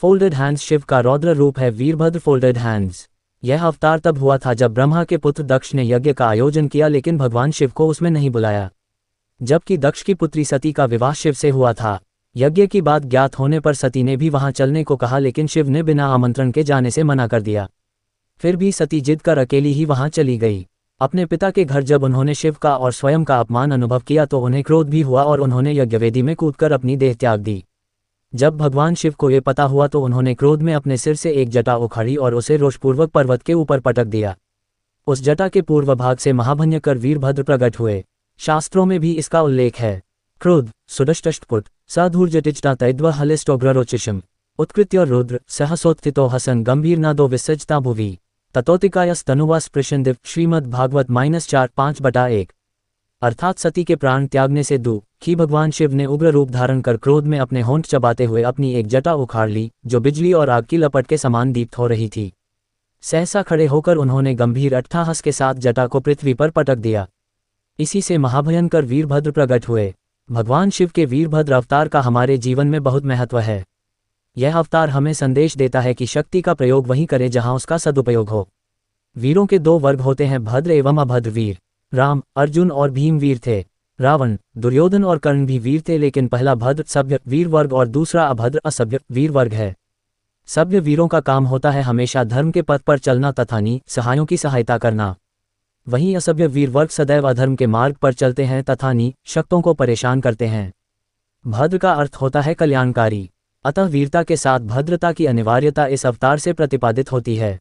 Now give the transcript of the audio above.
Folded hands Shiv का रौद्र रूप है वीरभद्र फोल्डेड हैंड्स। यह अवतार तब हुआ था जब ब्रह्मा के पुत्र दक्ष ने यज्ञ का आयोजन किया लेकिन भगवान शिव को उसमें नहीं बुलाया। जबकि दक्ष की पुत्री सती का विवाह शिव से हुआ था। यज्ञ की बात ज्ञात होने पर सती ने भी वहां चलने को कहा लेकिन शिव ने बिना आमंत्रण के जाने से मना कर दिया। फिर भी सती जिद कर अकेली ही वहां चली गई। अपने पिता के घर जब उन्होंने शिव का और स्वयं का अपमान अनुभव किया तो उन्हें क्रोध भी हुआ और उन्होंने यज्ञवेदी में कूदकर अपनी देह त्याग दी। जब भगवान शिव को ये पता हुआ तो उन्होंने क्रोध में अपने सिर से एक जटा उखाड़ी और उसे रोषपूर्वक पर्वत के ऊपर पटक दिया। उस जटा के पूर्व भाग से महाभयंकर वीरभद्र प्रकट हुए। शास्त्रों में भी इसका उल्लेख है। क्रोध सुदष्टपुट साधुर्जटिचटा तैद्व हलिस्टोग्ररोचिषम उत्कृत्य रुद्र सहसोत्थितो हसन गंभीर नादो विसजता भुवि ततोतिकायस्तनुवा स्पृशंदिव श्रीमद् भागवत -4:5/1। अर्थात सती के प्राण त्यागने से दुखी भगवान शिव ने उग्र रूप धारण कर क्रोध में अपने होंठ चबाते हुए अपनी एक जटा उखाड़ ली जो बिजली और आग की लपट के समान दीप्त हो रही थी। सहसा खड़े होकर उन्होंने गंभीर अट्टहास के साथ जटा को पृथ्वी पर पटक दिया। इसी से महाभयंकर वीरभद्र प्रकट हुए। भगवान शिव के वीरभद्र अवतार का हमारे जीवन में बहुत महत्व है। यह अवतार हमें संदेश देता है कि शक्ति का प्रयोग वहीं करें जहां उसका सदुपयोग हो। वीरों के दो वर्ग होते हैं, भद्र एवं अभद्र वीर। राम, अर्जुन और भीम वीर थे। रावण, दुर्योधन और कर्ण भी वीर थे, लेकिन पहला भद्र सभ्य वीर वर्ग और दूसरा अभद्र असभ्य वीर वर्ग है। सभ्य वीरों का काम होता है हमेशा धर्म के पथ पर चलना तथा निसहायों की सहायता करना। वहीं असभ्य वीर वर्ग सदैव अधर्म के मार्ग पर चलते हैं तथा निशक्तों को परेशान करते हैं। भद्र का अर्थ होता है कल्याणकारी। अतः वीरता के साथ भद्रता की अनिवार्यता इस अवतार से प्रतिपादित होती है।